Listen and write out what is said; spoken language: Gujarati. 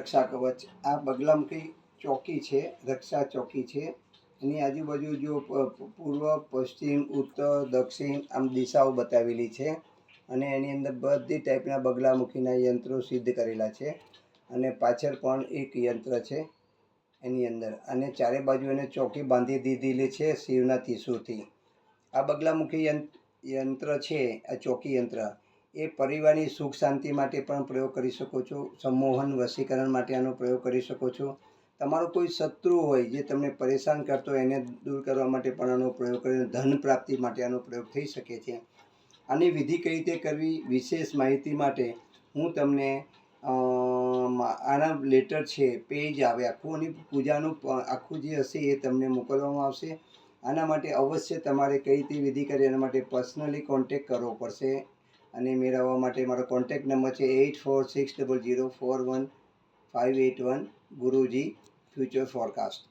રક્ષા કવચ આ બગલામુખી ચોકી છે, રક્ષા ચોકી છે. એની આજુબાજુ જો પૂર્વ, પશ્ચિમ, ઉત્તર, દક્ષિણ આમ દિશાઓ બતાવેલી છે અને એની અંદર બધી ટાઈપના બગલામુખીના યંત્રો સિદ્ધ કરેલા છે અને પાછળ પણ એક યંત્ર છે એની અંદર, અને ચારે બાજુ એને ચોકી બાંધી દીધેલી છે શિવના ત્રિશૂળથી. આ બગલામુખી યંત્ર છે, આ ચોકી યંત્ર એ પરિવારની સુખ શાંતિ માટે પણ પ્રયોગ કરી શકો છો. સંમોહન વશીકરણ માટે આનો પ્રયોગ કરી શકો છો. તમારો કોઈ શત્રુ હોય જે તમને પરેશાન કરતો હોય એને દૂર કરવા માટે પણ આનો પ્રયોગ કરીને ધન પ્રાપ્તિ માટે આનો પ્રયોગ થઈ શકે છે. આની વિધિ કઈ રીતે કરવી વિશેષ માહિતી માટે હું તમને આના લેટર છે, પેજ આવે આખું, અને પૂજાનું આખું જે હશે એ તમને મોકલવામાં આવશે. આના માટે અવશ્ય તમારે કઈ રીતે વિધિ કરી એના માટે પર્સનલી કોન્ટેક કરવો પડશે. અને મેળવવા માટે મારો કોન્ટેક નંબર છે 8460041581 ગુરુજી ફ્યુચર ફોરકાસ્ટ.